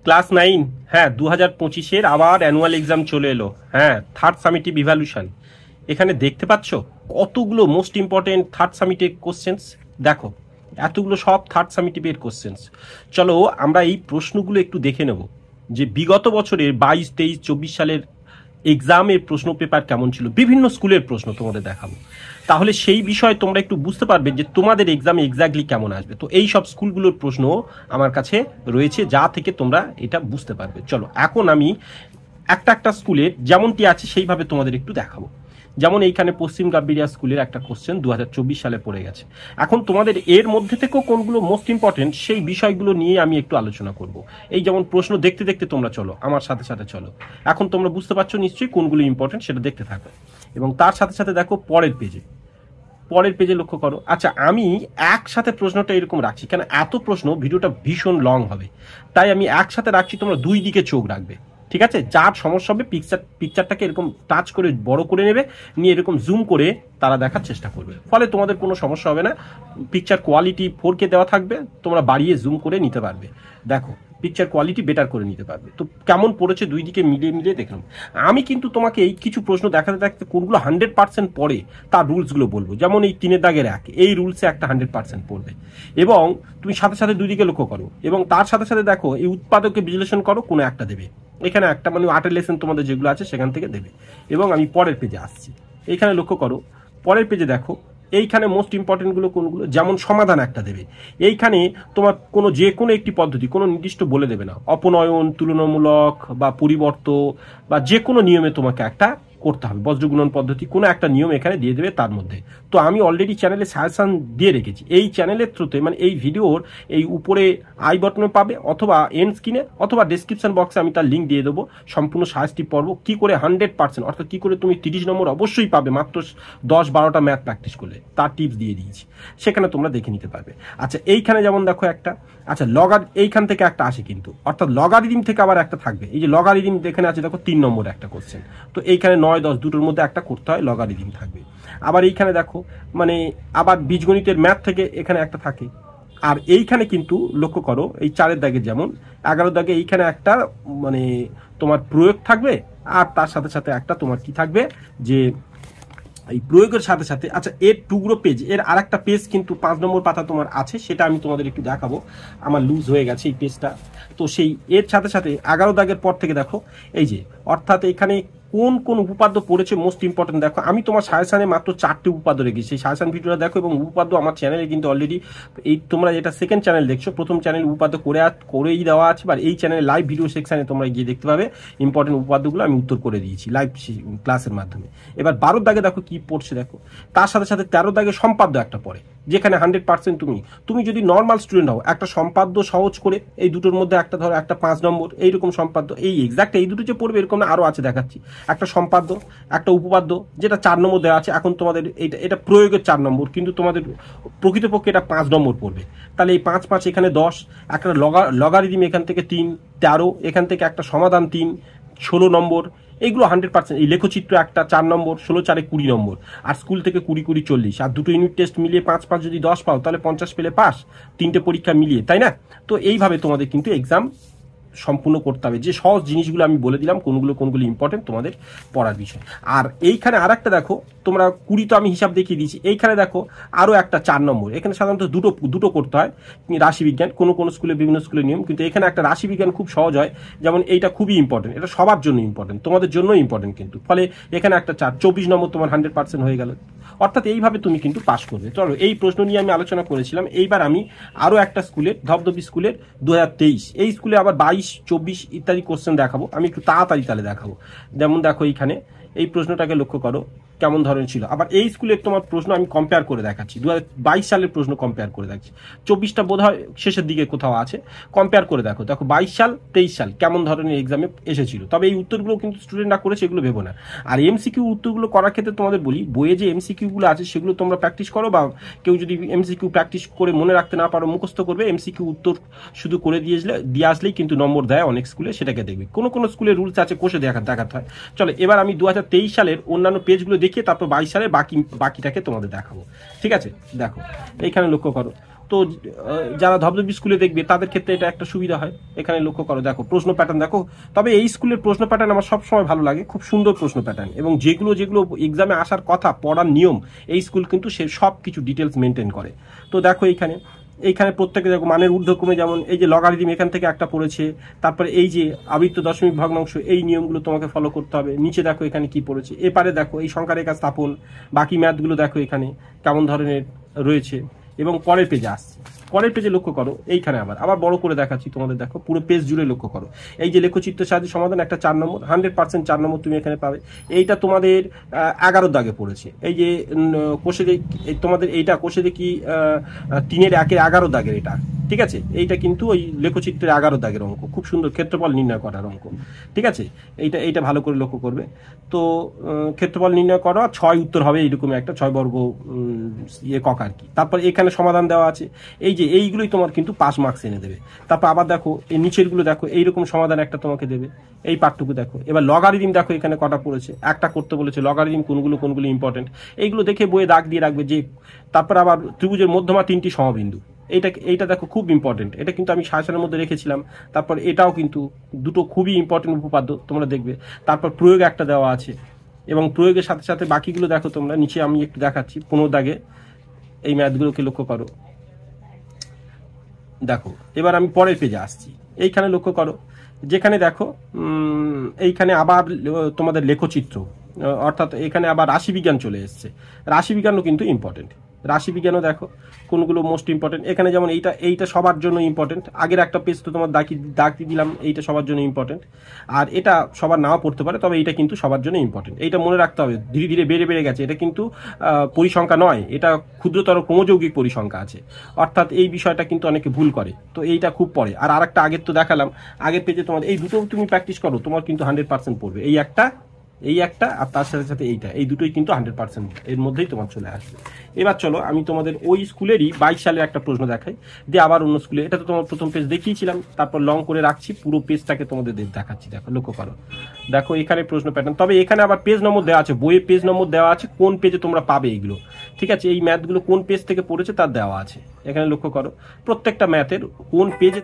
Class 9, হ্যাঁ 2025-এর আবার annual exam চলে এলো। হ্যাঁ, থার্ড সামিটিভ ইভ্যালুয়েশন। এখানে দেখতে পাচ্ছ কতগুলো most important third summative questions. দেখো এতগুলো সব থার্ড সামিটিভের কোশ্চেন্স। চলো আমরা এই প্রশ্নগুলো একটু দেখে নেব যে বিগত বছরের 22, 23, 24 সালের এক্সামের প্রশ্ন পেপার কেমন ছিল, বিভিন্ন স্কুলের প্রশ্ন তোমাদের দেখাবো। তাহলে সেই বিষয়ে তোমরা একটু বুঝতে পারবে যে তোমাদের এক্সামে এক্স্যাক্টলি কেমন আসবে। তো এই সব স্কুলগুলোর প্রশ্ন আমার কাছে রয়েছে, যা থেকে তোমরা এটা বুঝতে পারবে। চলো এখন আমি একটা একটা স্কুলের যেমনটি আছে সেইভাবে তোমাদের একটু দেখাবো। যেমন এইখানে পশ্চিম গাম্বিরিয়া স্কুলের একটা কোশ্চেন 2024 সালে পড়ে গেছে। এখন তোমাদের এর মধ্যে থেকেও কোনগুলো মোস্ট ইম্পর্টেন্ট সেই বিষয়গুলো নিয়ে আমি একটু আলোচনা করব। এই যেমন প্রশ্ন দেখতে দেখতে তোমরা চলো, আমার সাথে সাথে চলো। এখন তোমরা বুঝতে পারছো নিশ্চয়ই কোনগুলো ইম্পর্টেন্ট, সেটা দেখতে থাকো। এবং তার সাথে সাথে দেখো পরের পেজে লক্ষ্য করো। আচ্ছা, আমি একসাথে প্রশ্নটা এরকম রাখছি কেন, এত প্রশ্ন ভিডিওটা ভীষণ লং হবে, তাই আমি একসাথে রাখছি। তোমরা দুই দিকে চোখ রাখবে, ঠিক আছে? যার সমস্যা হবে পিকচারটাকে এরকম টাচ করে বড় করে নেবে, নিয়ে এরকম জুম করে তারা দেখার চেষ্টা করবে, ফলে তোমাদের কোনো সমস্যা হবে না। পিকচার কোয়ালিটি 4K দেওয়া থাকবে, তোমরা বাড়িয়ে জুম করে নিতে পারবে। দেখো পিকচার কোয়ালিটি বেটার করে নিতে পারবে। তো কেমন পড়েছে দুই দিকে মিলিয়ে দেখলাম। আমি কিন্তু তোমাকে এই কিছু প্রশ্ন দেখাতে দেখতে কোনগুলো 100% পড়ে তার রুলসগুলো বলবো। যেমন এই 3 দাগের 1, এই রুলসে একটা 100% পড়বে। এবং তুমি সাথে সাথে দুই দিকে লক্ষ্য করো, এবং তার সাথে সাথে দেখো এই উৎপাদকে বিশ্লেষণ করো, কোনো একটা দেবে। এখানে একটা মানে 8 লেসন তোমাদের যেগুলো আছে সেখান থেকে দেবে। এবং আমি পরের পেজে আসছি, এইখানে লক্ষ্য করো। পরের পেজে দেখো এইখানে মোস্ট ইম্পর্টেন্ট গুলো কোনগুলো, যেমন সমাধান একটা দেবে। এইখানে তোমার যে কোনো একটি পদ্ধতি কোনো নির্দিষ্ট বলে দেবে না, অপনয়ন, তুলনামূলক বা পরিবর্তন বা যে কোনো নিয়মে তোমাকে একটা করতে হবে। বজ্রগুণন পদ্ধতি কোনো একটা নিয়ম এখানে দিয়ে দেবে তার মধ্যে। তো আমি অলরেডি চ্যানেলে সাজেশন দিয়ে রেখেছি, এই চ্যানেলের থ্রুতে মানে এই ভিডিওর এই উপরে আই বটনে পাবে, অথবা এন্ড স্ক্রিনে, অথবা ডেসক্রিপশন বক্সে আমি তার লিঙ্ক দিয়ে দেবো। সম্পূর্ণ সাজেস্টিভ পর্ব কি করে 100%, অর্থাৎ কি করে তুমি 30 নম্বর অবশ্যই পাবে মাত্র 10-12টা ম্যাথ প্র্যাকটিস করলে, তার টিপস দিয়ে দিয়েছি, সেখানে তোমরা দেখে নিতে পারবে। আচ্ছা, এইখানে যেমন দেখো একটা, আচ্ছা এইখান থেকে একটা আসে কিন্তু, অর্থাৎ লগারিদম থেকে আবার একটা থাকবে। এই যে লগারিদম এখানে আছে দেখো 3 নম্বর একটা কোশ্চেন। তো এইখানে 9, 10 দুটোর মধ্যে একটা করতে হয়, লগারিদম থাকবে। আবার এইখানে দেখো মানে আবার বীজগণিতের ম্যাথ থেকে এখানে একটা থাকে। আর এইখানে কিন্তু লক্ষ্য করো এই 4 দাগে যেমন 11 দাগে এইখানে একটা মানে তোমার প্রয়োগ থাকবে, আর তার সাথে সাথে একটা তোমার কি থাকবে যে এই প্রয়োগের সাথে সাথে। আচ্ছা, এর টুকরো পেজ, এর আর একটা পেজ কিন্তু 5 নম্বর পাতা তোমার আছে, সেটা আমি তোমাদের একটু দেখাবো। আমার লুজ হয়ে গেছে এই পেজটা। তো সেই এর সাথে সাথে 11 দাগের পর থেকে দেখো এই যে, অর্থাৎ এখানে কোন কোন উপপাদ্য পড়েছে মোস্ট ইম্পর্টেন্ট। দেখো আমি তোমার সাজেশনে মাত্র 4টি উপপাদ্য রেখেছি, সেই সাজেশন ভিডিওটা দেখো। এবং উপপাদ্য আমার চ্যানেলে কিন্তু অলরেডি, এই তোমরা যেটা সেকেন্ড চ্যানেল দেখছো, প্রথম চ্যানেল উপপাদ্য করেই দেওয়া আছে, বা এই চ্যানেলে লাইভ ভিডিও সেকশনে তোমরা গিয়ে দেখতে পাবে ইম্পর্টেন্ট উপপাদ্যগুলো আমি উত্তর করে দিয়েছি লাইভ ক্লাসের মাধ্যমে। এবার 12 দাগে দেখো কি পড়ছে দেখো, তার সাথে সাথে 13 দাগে সম্পাদ্য একটা পড়ে, যেখানে 100% তুমি যদি নর্মাল স্টুডেন্ট হও, একটা সম্পাদ্য সহজ করে এই দুটোর মধ্যে একটা ধরো একটা 5 নম্বর এইরকম সম্পাদ্য, এই এক্সাক্ট এই দুটো যে পড়বে এরকম না, আরো আছে দেখাচ্ছি। একটা সম্পাদ্য, একটা উপপাদ্য, যেটা 4 নম্বর দেওয়া আছে। এখন তোমাদের এটা প্রয়োগের 4 নম্বর, কিন্তু তোমাদের প্রকৃতপক্ষে এটা 5 নম্বর পড়বে। তাহলে এই 5, 5 এখানে 10, একটা লগারিদম এখান থেকে 3, 13, এখান থেকে একটা সমাধান 3, 16 নম্বর। এইগুলো 100%। এই লেখচিত্র একটা 4 নম্বর, 16, 4, 20 নম্বর। আর স্কুল থেকে 20, 20, 40। আর দুটো ইউনিট টেস্ট মিলিয়ে 5, 5 যদি 10 পাও তাহলে 50 পেলে পাস, 3টে পরীক্ষা মিলিয়ে, তাই না? তো এইভাবে তোমাদের কিন্তু এক্সাম সম্পূর্ণ করতে হবে। যে সহজ জিনিসগুলো আমি বলে দিলাম কোনগুলো ইম্পর্টেন্ট তোমাদের পড়ার বিষয়। আর এইখানে আর একটা দেখো, তোমরা 20 তো আমি হিসাব দেখিয়ে দিয়েছি। এইখানে দেখো আরো একটা 4 নম্বর, এখানে সাধারণত দুটো করতে হয় রাশিবিজ্ঞান, কোনো স্কুলে বিভিন্ন স্কুলের নিয়ম, কিন্তু এখানে একটা রাশিবিজ্ঞান খুব সহজ হয়। যেমন এইটা খুবই ইম্পর্টেন্ট, এটা সবার জন্য ইম্পর্টেন্ট, তোমাদের জন্য ইম্পর্টেন্ট কিন্তু, ফলে এখানে একটা 24 নম্বর তোমার 100% হয়ে গেল। অর্থাৎ এইভাবে তুমি কিন্তু পাস করবে। চলো এই প্রশ্ন নিয়ে আমি আলোচনা করেছিলাম। এইবার আমি আরো একটা স্কুলের, ধবধবি স্কুলের 2023, এই স্কুলে আবার 22, 24 ইত্যাদি কোশ্চেন দেখাবো। আমি একটু তাড়াতাড়ি তাহলে দেখাবো। যেমন দেখো এইখানে এই প্রশ্নটাকে লক্ষ্য করো কেমন ধরনের ছিল। আবার এই স্কুলের তোমার প্রশ্ন আমি কম্পেয়ার করে দেখাচ্ছি, 2022 সালের প্রশ্ন কম্পেয়ার করে দেখাচ্ছি। 24টা বোধ হয় শেষের দিকে কোথাও আছে, কম্পেয়ার করে দেখো। 22 সাল 23 সাল কেমন ধরনের এক্সামে এসেছিল। তবে এই উত্তরগুলো কিন্তু স্টুডেন্টরা করেছে, এগুলো ভেবো না। আর এমসিকিউ উত্তরগুলো করার ক্ষেত্রে তোমাদের বলি, বইয়ে যে এমসিকিউগুলো আছে সেগুলো তোমরা প্র্যাকটিস করো, বা কেউ যদি এমসিকিউ প্র্যাকটিস করে মনে রাখতে না পারো, মুখস্থ করবে, এমসিকিউ উত্তর শুধু করে দিয়ে আসলেই কিন্তু নম্বর দেয় অনেক স্কুলে, সেটাকে দেখবে। কোনো স্কুলের রুলস আছে কোষে দেখাতে হয়। চলো এবার আমি 2023 সালের অন্যান্য পেজগুলো দেখিয়ে তারপর 22 সালের বাকিটাকে তোমাদের দেখাবো, ঠিক আছে? দেখো এইখানে লক্ষ্য করো তো যারা ধবধবি স্কুলে দেখবে তাদের ক্ষেত্রে এটা একটা সুবিধা হয়। এখানে লক্ষ্য করো, দেখো প্রশ্ন প্যাটার্ন দেখো। তবে এই স্কুলের প্রশ্ন প্যাটার্ন আমার সবসময় ভালো লাগে, খুব সুন্দর প্রশ্ন প্যাটার্ন, এবং যেগুলো যেগুলো এক্সামে আসার কথা, পড়ার নিয়ম, এই স্কুল কিন্তু সে সব কিছু ডিটেলস মেনটেন করে। তো দেখো এইখানে প্রত্যেকে দেখো মানের ঊর্ধ্বক্রমে, যেমন এই যে লগারিদম এখান থেকে একটা পড়েছে, তারপরে এই যে আবৃত্ত দশমিক ভগ্নাংশ, এই নিয়মগুলো তোমাকে ফলো করতে হবে। নিচে দেখো এখানে কি পড়েছে, এপারে দেখো এই সংখ্যা রেখা স্থাপন, বাকি ম্যাথগুলো দেখো এখানে কেমন ধরনের রয়েছে। এবং পরের পেজে আসছে, পরের পেজে লক্ষ্য করো, এইখানে আবার বড় করে দেখাচ্ছি তোমাদের, দেখো পুরো পেজ জুড়ে লক্ষ্য করো। এই যে লেখচিত্রের সাহায্যে সমাধান, একটা 4 নম্বর, 100% 4 নম্বর তুমি এখানে পাবে। এইটা তোমাদের 11 দাগে পড়েছে। এই যে কোষে তোমাদের এইটা কোষে দেখি 3-এর 1-এর 11 দাগের, এটা ঠিক আছে। এইটা কিন্তু ওই লেখচিত্রের 11 দাগের অঙ্ক, খুব সুন্দর ক্ষেত্রফল নির্ণয় করার অঙ্ক, ঠিক আছে। এইটা ভালো করে লক্ষ্য করবে। তো ক্ষেত্রফল নির্ণয় করা 6 উত্তর হবে, এইরকম একটা 6 বর্গ একক আর কি। তারপর এখানে সমাধান দেওয়া আছে, এই যে এইগুলোই তোমার কিন্তু 5 মার্কস এনে দেবে। তারপর আবার দেখো এই নিচেরগুলো দেখো, এইরকম সমাধান একটা তোমাকে দেবে, এই পার্টটুকু দেখো। এবার লগারিদম দেখো এখানে কটা পড়েছে, একটা করতে বলেছে। লগারিদম কোনগুলো ইম্পর্টেন্ট, এইগুলো দেখে বইয়ে দাগ দিয়ে রাখবে যে। তারপর আবার ত্রিভুজের মধ্যমা 3টি সমবিন্দু, এইটা দেখো খুব ইম্পর্টেন্ট, এটা কিন্তু আমি সাজেশনের মধ্যে রেখেছিলাম। তারপর এটাও কিন্তু দুটো খুবই ইম্পর্টেন্ট উপপাদ্য, তোমরা দেখবে। তারপর প্রয়োগ একটা দেওয়া আছে, এবং প্রয়োগের সাথে সাথে বাকিগুলো দেখো তোমরা। নিচে আমি একটু দেখাচ্ছি 15 দাগে এই ম্যাথগুলোকে লক্ষ্য করো, দেখো। এবার আমি পরের পেজে আসছি, এইখানে লক্ষ্য করো, যেখানে দেখো এইখানে আবার তোমাদের লেখচিত্র, অর্থাৎ এখানে আবার রাশিবিজ্ঞান চলে এসছে। রাশিবিজ্ঞানও কিন্তু ইম্পর্টেন্ট, রাশিবিজ্ঞানও দেখো কোনগুলো মোস্ট ইম্পর্টেন্ট। এখানে যেমন এইটা সবার জন্য ইম্পর্টেন্ট, আগের একটা পেজ তো তোমার দাগ দিয়ে দিলাম, এইটা সবার জন্য ইম্পর্টেন্ট। আর এটা সবার নাও পড়তে পারে, তবে এইটা কিন্তু সবার জন্য ইম্পর্টেন্ট। এইটা মনে রাখতে হবে, ধীরে ধীরে বেড়ে গেছে, এটা কিন্তু পরিসংখ্যা নয়, এটা ক্ষুদ্রতর ক্রমযৌগিক পরিসংখ্যা আছে, অর্থাৎ এই বিষয়টা কিন্তু অনেকে ভুল করে। তো এইটা খুব পড়ে। আর আরেকটা আগের তো দেখালাম, আগের পেজে তোমার এই দুটো তুমি প্র্যাকটিস করো, তোমার কিন্তু 100% পড়বে। এই একটা আর তার সাথে সাথে এই দুটোই কিন্তু 100% এর মধ্যেই তোমার চলে আসবে। এবার চলো আমি তোমাদের ওই স্কুলেরই 22 সালের একটা প্রশ্ন দেখাই, দিয়ে আবার অন্য স্কুলে। এটা তো তোমার প্রথম পেজ দেখিয়েছিলাম, তারপর লং করে রাখছি, পুরো পেজটাকে তোমাদের দেখাচ্ছি। দেখো লক্ষ্য করো, দেখো এখানে প্রশ্ন প্যাটার্ন। তবে এখানে আবার পেজ নম্বর দেওয়া আছে, বইয়ে পেজ নম্বর দেওয়া আছে, কোন পেজে তোমরা পাবে এইগুলো, ঠিক আছে। এই ম্যাথগুলো কোন পেজ থেকে পড়েছে তার দেওয়া আছে, এখানে লক্ষ্য করো। প্রত্যেকটা ম্যাথের কোন পেজে